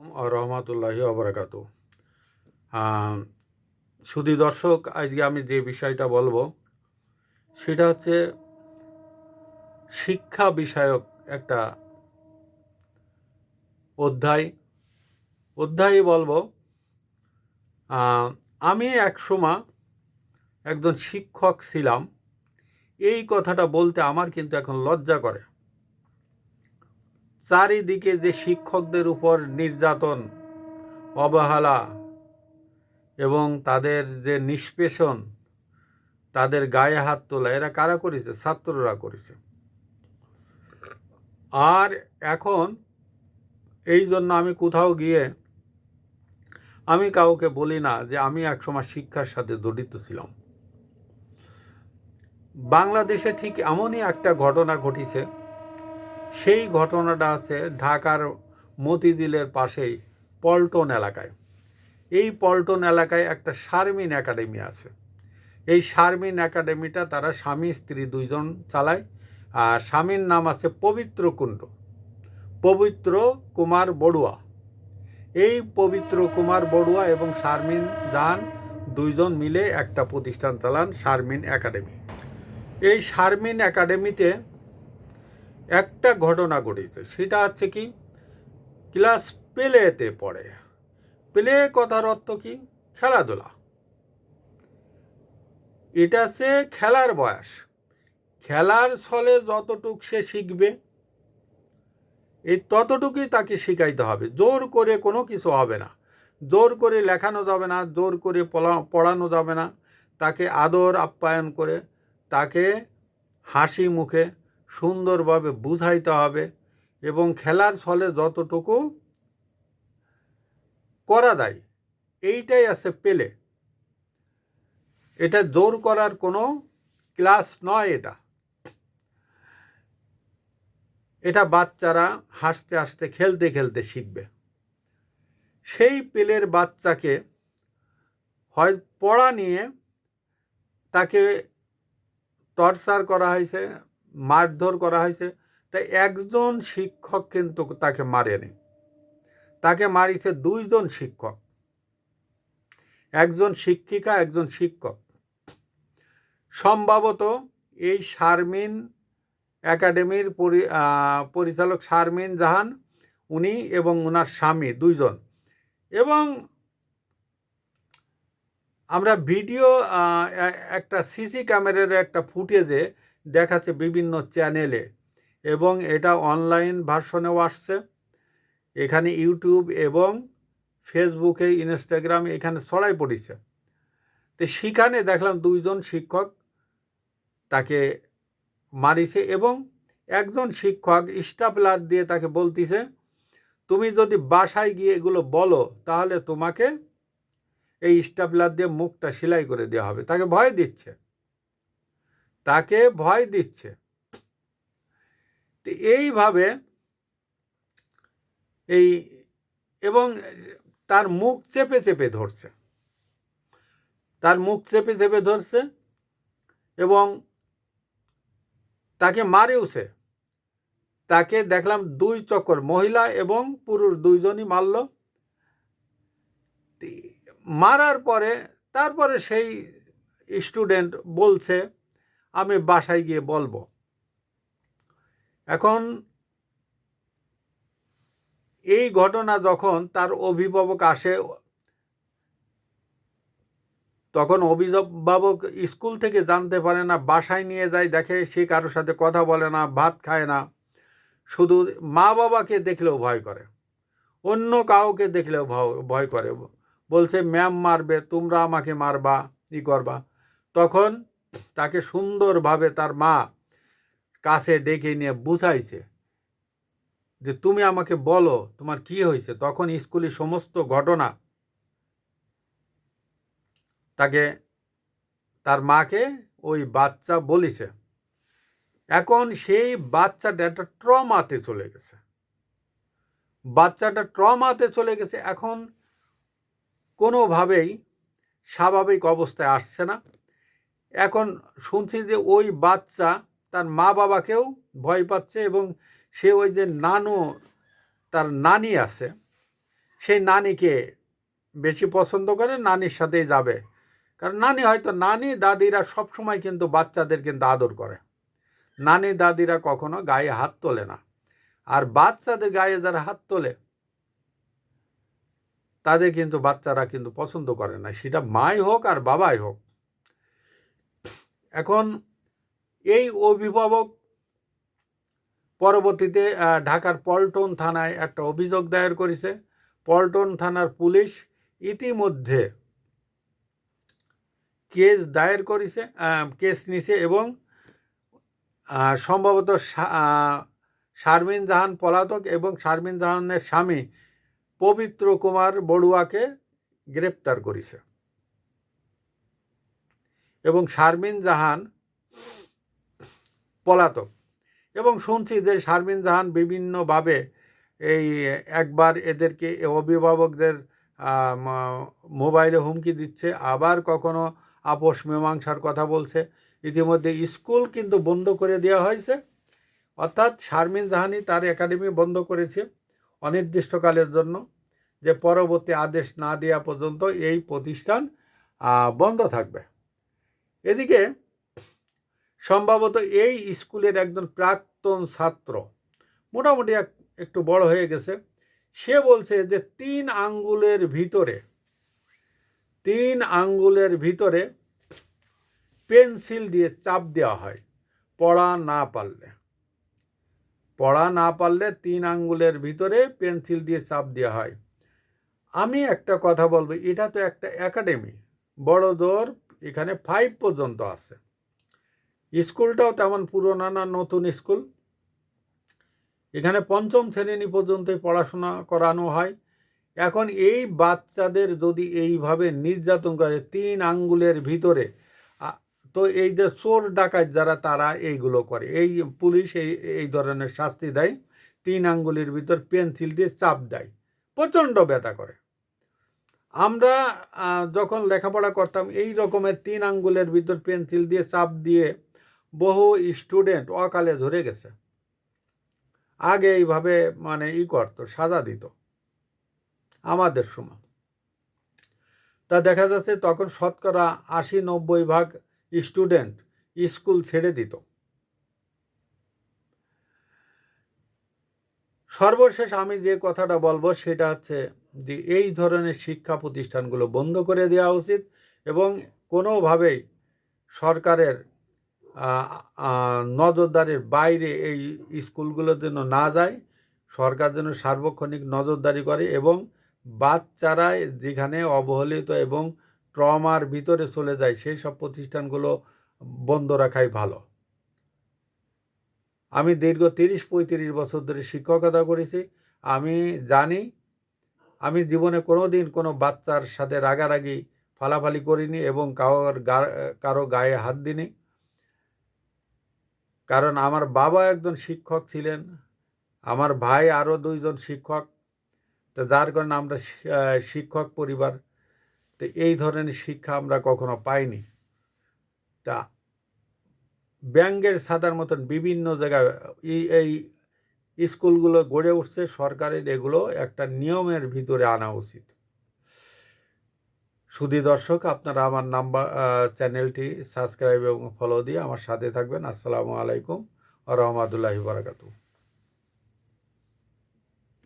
রহমতুল্লাহি অবরাকাতু। সুধী দর্শক, আজকে আমি যে বিষয়টা বলবো সেটা হচ্ছে শিক্ষা বিষয়ক একটা অধ্যায় বলবো। আমি একসময় একজন শিক্ষক ছিলাম। এই কথাটা বলতে আমার কিন্তু এখন লজ্জা করে। চারিদিকে যে শিক্ষকদের উপর নির্যাতন, অবহেলা এবং তাদের যে নিষ্পেষণ, তাদের গায়ে হাত তোলা, এরা কারা করেছে? ছাত্ররা করেছে। আর এখন এই জন্য আমি কোথাও গিয়ে আমি কাউকে বলি না যে আমি একসময় শিক্ষার সাথে জড়িত ছিলাম। বাংলাদেশে ঠিক এমনই একটা ঘটনা ঘটেছে। সেই ঘটনাটা আছে ঢাকার মতিঝিলের পাশেই পল্টন এলাকায়। এই পল্টন এলাকায় একটা শারমিন একাডেমি আছে। এই শারমিন একাডেমিটা তারা স্বামী স্ত্রী দুইজন চালায়। আর স্বামীর নাম আছে পবিত্র কুমার বড়ুয়া। এই পবিত্র কুমার বড়ুয়া এবং শারমিন জাহান দুইজন মিলে একটা প্রতিষ্ঠান চালান, শারমিন একাডেমি। এই শারমিন একাডেমিতে একটা ঘটনা ঘটেছে, সেটা হচ্ছে কি, ক্লাস প্লেতে পড়ে। প্লে কথার অর্থ কি? খেলাধুলা। এটা সে খেলার বয়স। খেলার ছলে যতটুক সে শিখবে, এই ততটুকুই তাকে শিখাইতে হবে। জোর করে কোনো কিছু হবে না, জোর করে লেখানো যাবে না, জোর করে পড়ানো যাবে না। তাকে আদর আপ্যায়ন করে, তাকে হাসি মুখে সুন্দরভাবে বুঝাইতে হবে এবং খেলার ছলে যতটুকু করা যায়, এইটাই আছে পেলে। এটা জোর করার কোনো ক্লাস নয়। এটা বাচ্চারা হাসতে হাসতে খেলতে খেলতে শিখবে। সেই পেলের বাচ্চাকে হয় পড়া নিয়ে তাকে টর্চার করা হয়েছে, মারধর করা হয়েছে। তাই একজন শিক্ষক কিন্তু তাকে মারেনি, তাকে মারিছে দুইজন শিক্ষক, একজন শিক্ষিকা, একজন শিক্ষক। সম্ভবত এই শারমিন একাডেমির পরিচালক শারমিন জাহান, উনি এবং ওনার স্বামী দুইজন। এবং আমরা ভিডিও একটা সিসি ক্যামেরার একটা ফুটেজে দেখাচ্ছে বিভিন্ন চ্যানেলে, এবং এটা অনলাইন ভার্সনেও আসছে। এখানে ইউটিউব এবং ফেসবুকে, ইনস্টাগ্রামে এখানে ছড়াই পড়েছে। তো সেখানে দেখলাম দুইজন শিক্ষক তাকে মারিছে এবং একজন শিক্ষক স্টাপলার দিয়ে তাকে বলতিছে, তুমি যদি বাসায় গিয়ে এগুলো বলো তাহলে তোমাকে এই স্টাপলার দিয়ে মুখটা সেলাই করে দেওয়া হবে। তাকে ভয় দিচ্ছে। তো এইভাবে এই এবং তার মুখ চেপে চেপে ধরছে এবং তাকে মারেওছে। তাকে দেখলাম দুই চক্কর, মহিলা এবং পুরুষ দুইজনই মারল। মারার পরে তারপরে সেই স্টুডেন্ট বলছে আমি বাসায় গিয়ে বলবো। এখন এই ঘটনা যখন তার অভিভাবক আসে, তখন অভিভাবক স্কুল থেকে জানতে পারে না, বাসায় নিয়ে যায়, দেখে সে কারোর সাথে কথা বলে না, ভাত খায় না, শুধু মা বাবাকে দেখলেও ভয় করে, অন্য কাউকে দেখলেও ভয় করে। বলছে ম্যাম মারবে, তোমরা আমাকে মারবা, করবা। তখন তাকে সুন্দরভাবে তার মা কাছে ডেকে নিয়ে বুঝাইছে যে তুমি আমাকে বলো তোমার কি হয়েছে। তখন স্কুলের সমস্ত ঘটনা তার মাকে ওই বাচ্চা বলেছে। এখন সেই বাচ্চাটা একটা ট্রমাতে চলে গেছে। এখন কোনোভাবেই স্বাভাবিক অবস্থায় আসছে না। এখন শুনছি যে ওই বাচ্চা তার মা বাবাকেও ভয় পাচ্ছে এবং সে ওই যে তার নানি আছে, সেই নানিকে বেশি পছন্দ করে, নানির সাথেই যাবে। কারণ নানি হয়তো, নানি দাদিরা সবসময় কিন্তু বাচ্চাদের কিন্তু আদর করে, নানি দাদিরা কখনো গায়ে হাত তোলে না। আর বাচ্চাদের গায়ে যারা হাত তোলে তাদের কিন্তু বাচ্চারা কিন্তু পছন্দ করে না, সেটা মাই হোক আর বাবাই হোক। এখন এই অভিভাবক পরবর্তীতে ঢাকার পল্টন থানায় একটা অভিযোগ দায়ের করেছে। পল্টন থানার পুলিশ ইতিমধ্যে কেস দায়ের করেছে, কেস নিছে এবং সম্ভবত শারমিন জাহান পলাতক এবং শারমিন জাহানের স্বামী পবিত্র কুমার বড়ুয়াকে গ্রেপ্তার করেছে। এবং শারমিন জাহান পলাতক, এবং শুনছি যে শারমিন জাহান বিভিন্নভাবে এই একবার এদেরকে অভিভাবকদের মোবাইলে হুমকি দিচ্ছে, আবার কখনো আপোষ মীমাংসার কথা বলছে। ইতিমধ্যে স্কুল কিন্তু বন্ধ করে দেওয়া হয়েছে, অর্থাৎ শারমিন জাহানই তার একাডেমি বন্ধ করেছে অনির্দিষ্টকালের জন্য, যে পরবর্তী আদেশ না দেওয়া পর্যন্ত এই প্রতিষ্ঠান বন্ধ থাকবে। এদিকে সম্ভবত এই স্কুলের একজন প্রাক্তন ছাত্র, মোটামুটি একটু বড় হয়ে গেছে, সে বলছে যে 3 আঙ্গুলের ভিতরে পেন্সিল দিয়ে চাপ দেওয়া হয় পড়া না পারলে। 3 আঙ্গুলের ভিতরে পেন্সিল দিয়ে চাপ দেওয়া হয়। আমি একটা কথা বলবো, এটা তো একটা একাডেমি, বড় জোর এখানে 5 পর্যন্ত আছে। স্কুলটাও তেমন পুরনো না, নতুন স্কুল। এখানে 5ম শ্রেণী পর্যন্তই পড়াশোনা করানো হয়। এখন এই বাচ্চাদের যদি এইভাবে নির্যাতন করে 3 আঙ্গুলের ভিতরে, তো এই যে চোর ডাকাত যারা তারা এইগুলো করে, এই পুলিশ এই ধরনের শাস্তি দেয়। 3 আঙ্গুলের ভিতর পেন্সিল দিয়ে চাপ দেয়, প্রচণ্ড ব্যথা করে। আমরা যখন লেখাপড়া করতাম এই রকমের 3 আঙ্গুলের ভিতর পেন্সিল দিয়ে চাপ দিয়ে বহু স্টুডেন্ট অকালে ধরে গেছে। আগে এইভাবে মানে করতো, সাজা দিত আমাদের সময়। তা দেখা যাচ্ছে তখন শতকরা 80-90% স্টুডেন্ট স্কুল ছেড়ে দিত। সর্বশেষ আমি যে কথাটা বলবো সেটা হচ্ছে যে এই ধরনের শিক্ষা প্রতিষ্ঠানগুলো বন্ধ করে দেওয়া উচিত এবং কোনোভাবেই সরকারের নজরদারির বাইরে এই স্কুলগুলোর জন্য না যায়। সরকার যেন সার্বক্ষণিক নজরদারি করে এবং বাচ্চারা যেখানে অবহেলিত এবং ট্রমার ভিতরে চলে যায় সেই সব প্রতিষ্ঠানগুলো বন্ধ রাখাই ভালো। আমি দীর্ঘ 30-35 বছর ধরে শিক্ষকতা করেছি। আমি জানি, আমি জীবনে কোনো দিন কোনো বাচ্চার সাথে রাগারাগি ফালাফালি করিনি এবং কারো গায়ে হাত দিইনি। কারণ আমার বাবা একজন শিক্ষক ছিলেন, আমার ভাই আরও 2 জন শিক্ষক, তো যার কারণে আমরা শিক্ষক পরিবার, তো এই ধরনের শিক্ষা আমরা কখনো পাইনি। তা ব্যাঙ্গের ছাতার মতন বিভিন্ন জায়গায় এই স্কুলগুলো গড়ে উঠছে, সরকারের এগুলো একটা নিয়মের ভিতরে আনা উচিত। সুধী দর্শক, আপনারা আমার চ্যানেলটি সাবস্ক্রাইব এবং ফলো দিয়ে আমার সাথে থাকবেন। আসসালামু আলাইকুম ওয়া রাহমাতুল্লাহি ওয়া বারাকাতুহু।